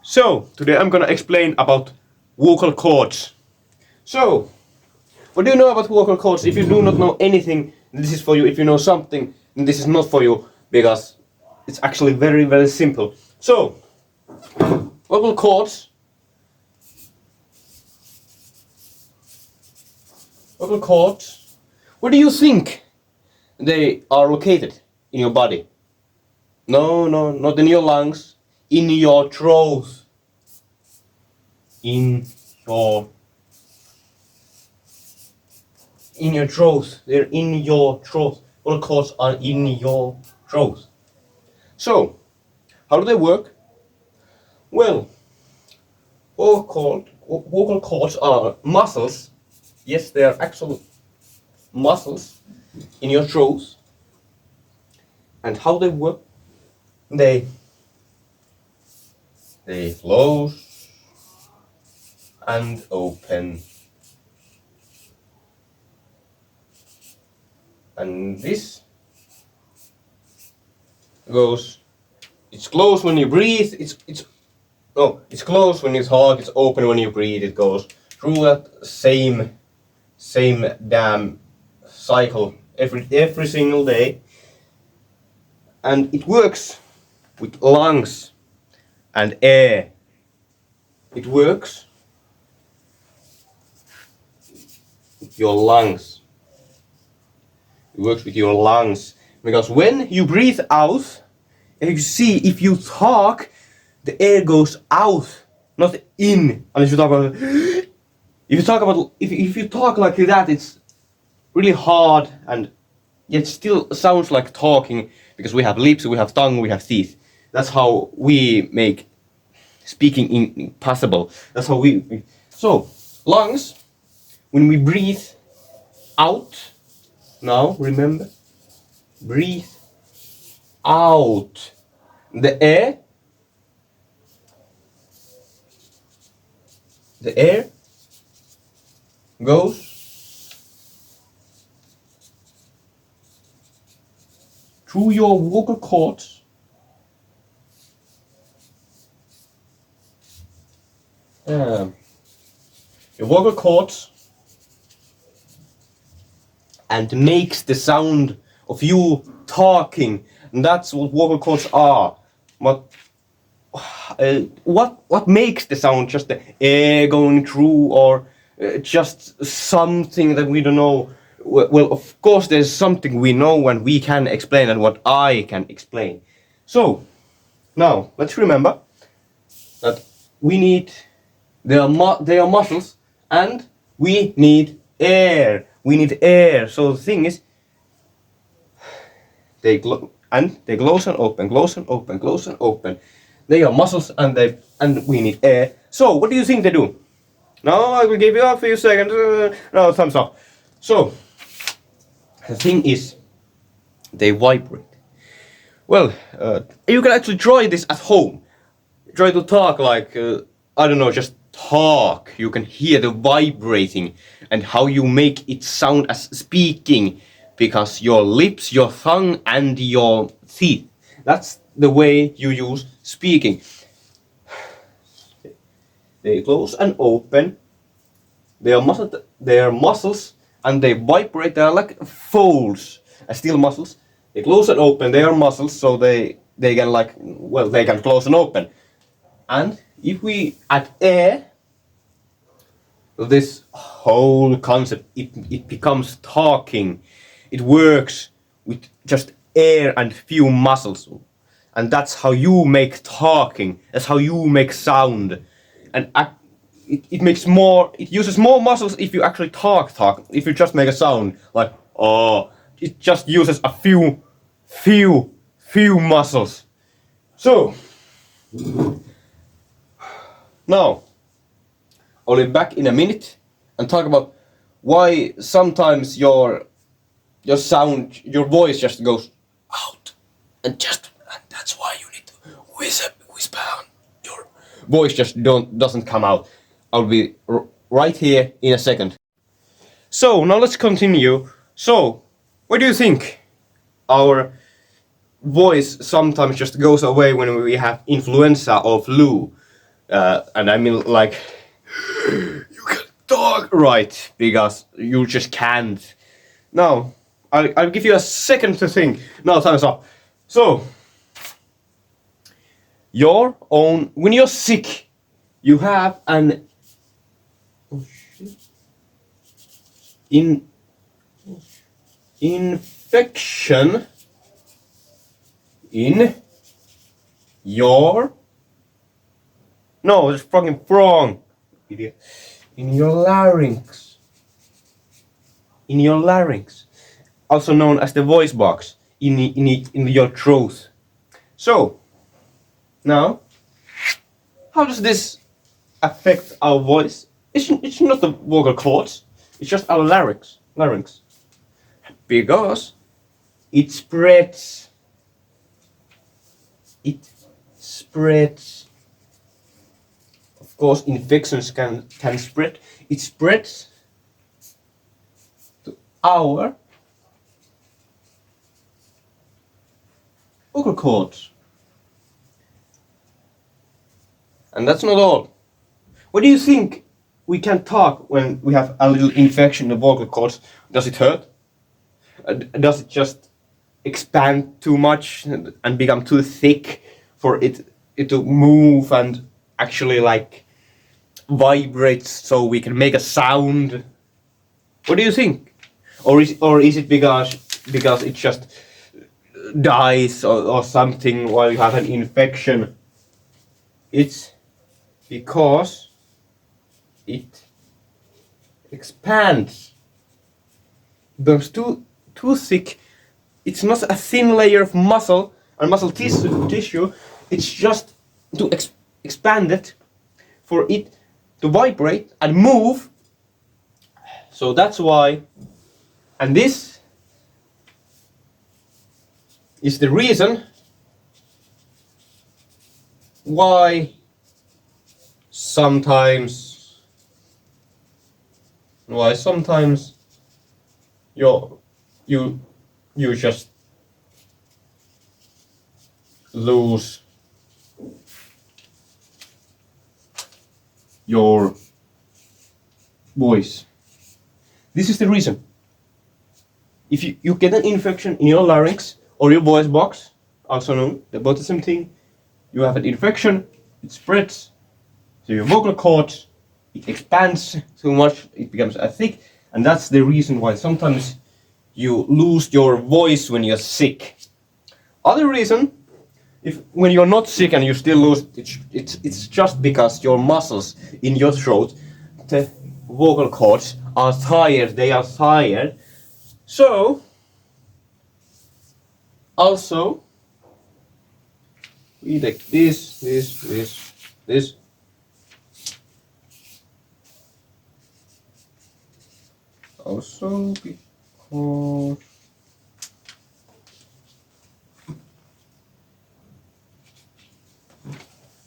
So, today I'm gonna explain about vocal cords. So, what do you know about vocal cords? If you do not know anything, this is for you. If you know something, this is not for you, because it's actually very, very simple. So, vocal cords. Vocal cords. Where do you think they are located in your body? No, not in your lungs. In your throat. In your throat. They're in your throat. Vocal cords are in your throat. So, how do they work? Well, vocal cords are muscles. Yes, they are actual muscles in your throat. And how they work? They close and open. And this goes, it's closed when you breathe, it's closed when you talk, it's open when you breathe, it goes through that same damn cycle every single day. And it works with lungs and air. It works with your lungs. It works with your lungs. Because when you breathe out, as you see, if you talk, the air goes out, not in. Unless you talk about, if you talk like that, it's really hard, and yet still sounds like talking, because we have lips, we have tongue, we have teeth. That's how we make speaking possible. That's how we. So lungs, when we breathe out. Now remember, breathe out the air. The air goes through your vocal cords and makes the sound of you talking. And that's what vocal cords are. But what makes the sound? Just the air going through, or just something that we don't know? Well, of course there's something we know and we can explain, and what I can explain. So now let's remember that we need they are muscles, and we need air. We need air. So the thing is, they close and open, close and open, close and open. They are muscles, and we need air. So what do you think they do? Now I will give you a few seconds. No, thumbs up. So the thing is, they vibrate. Well, you can actually try this at home. Try to talk like I don't know, just talk. You can hear the vibrating and how you make it sound as speaking, because your lips, your tongue, and your teeth. That's the way you use speaking. They close and open. They are muscles, and they vibrate. They are like folds, steel muscles. They close and open. They are muscles, so they can they can close and open. And if we add air, this whole concept, it becomes talking. It works with just air and few muscles. And that's how you make talking. That's how you make sound. And it uses more muscles if you actually talk. If you just make a sound like oh, it just uses a few muscles. So now I'll be back in a minute and talk about why sometimes your sound, your voice just goes out, and that's why you need to whisper. Your voice just doesn't come out. I'll be right here in a second. So now let's continue. So, what do you think? Our voice sometimes just goes away when we have influenza or flu. And I mean like you can talk right because you just can't. Now, I'll give you a second to think. Now, time's up. So, your own, when you're sick, you have an infection in your, no, it's fucking wrong, idiot. In your larynx. In your larynx, also known as the voice box, in your throat. So, now, how does this affect our voice? It's not the vocal cords, it's just our larynx. Because it spreads. It spreads. Of course, infections can spread. It spreads to our vocal cords. And that's not all. What do you think we can talk when we have a little infection in the vocal cords? Does it hurt? Does it just expand too much and become too thick for it to move and actually like vibrate so we can make a sound? What do you think? Or is it because it just dies or something while you have an infection? It's because it expands. It becomes too thick. It's not a thin layer of muscle and muscle tissue. It's just to expand it for it to vibrate and move. So that's why, and this is the reason why sometimes you just lose your voice. This is the reason. If you get an infection in your larynx or your voice box, also known about the same thing, you have an infection, it spreads to your vocal cords, it expands so much, it becomes thick, and that's the reason why sometimes you lose your voice when you're sick. Other reason, if when you're not sick and you still lose, it's just because your muscles in your throat, the vocal cords are tired, they are tired. So, also, we take this.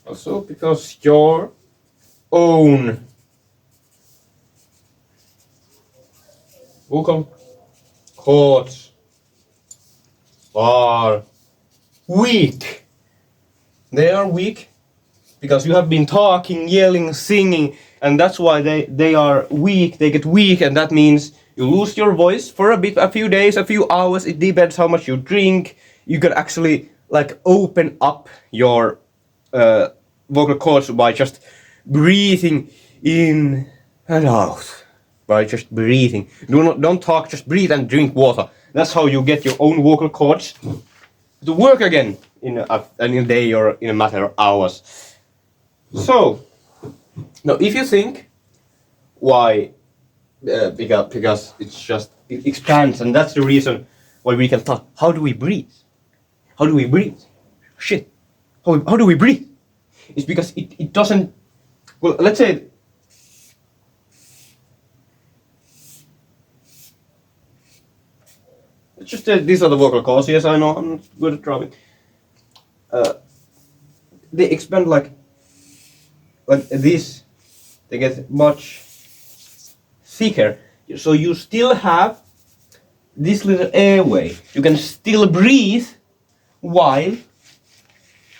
Also because your own vocal cords are weak. They are weak because you have been talking, yelling, singing, and that's why they are weak. They get weak, and that means you lose your voice for a few days, a few hours. It depends how much you drink. You can actually like open up your vocal cords by just breathing in and out. By just breathing. Don't talk. Just breathe and drink water. That's how you get your own vocal cords to work again in a day or in a matter of hours. So now, if you think why, because it expands, and that's the reason why we can talk. How do we breathe? How do we breathe? Shit. How do we breathe? It's because it doesn't. Well, let's say. It's just these are the vocal cords. Yes, I know. I'm good at drumming. They expand like this. They get much thicker. So you still have this little airway. You can still breathe while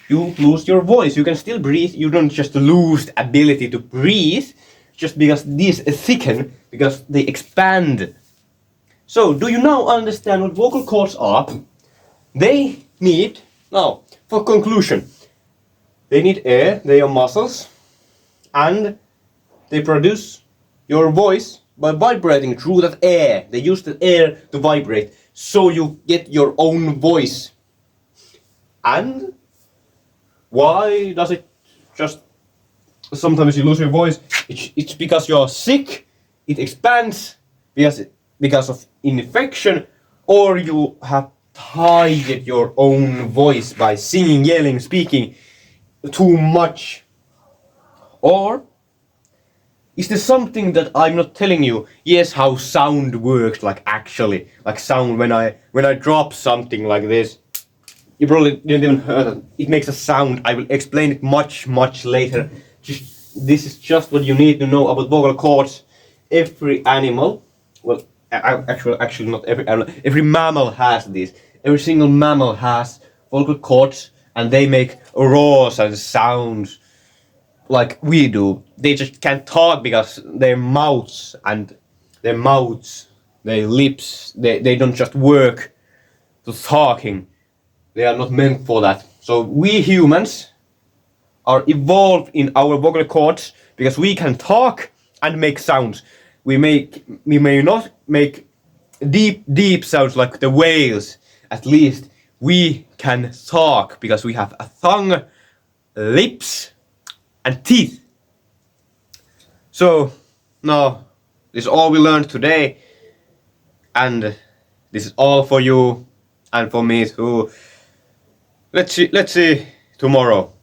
you lose your voice. You can still breathe. You don't just lose the ability to breathe just because these thicken, because they expand. So, do you now understand what vocal cords are? They need, now, for conclusion, they need air, they are muscles, and they produce your voice by vibrating through that air. They use the air to vibrate, so you get your own voice. And why does it just sometimes you lose your voice? It's because you're sick, it expands because of infection, or you have tired your own voice by singing, yelling, speaking too much. Or is there something that I'm not telling you? Yes, how sound works, like actually, like sound when I drop something like this. You probably didn't even hear it. It makes a sound. I will explain it much later. This is just what you need to know about vocal cords. Every animal, well, actually not every animal. Every mammal has this. Every single mammal has vocal cords, and they make roars and sounds like we do. They just can't talk because their mouths, their lips, they don't just work to talking. They are not meant for that. So we humans are evolved in our vocal cords because we can talk and make sounds. We may not make deep sounds like the whales. At least we can talk because we have a tongue, lips, and teeth. So now this is all we learned today, and this is all for you and for me too. Let's see tomorrow.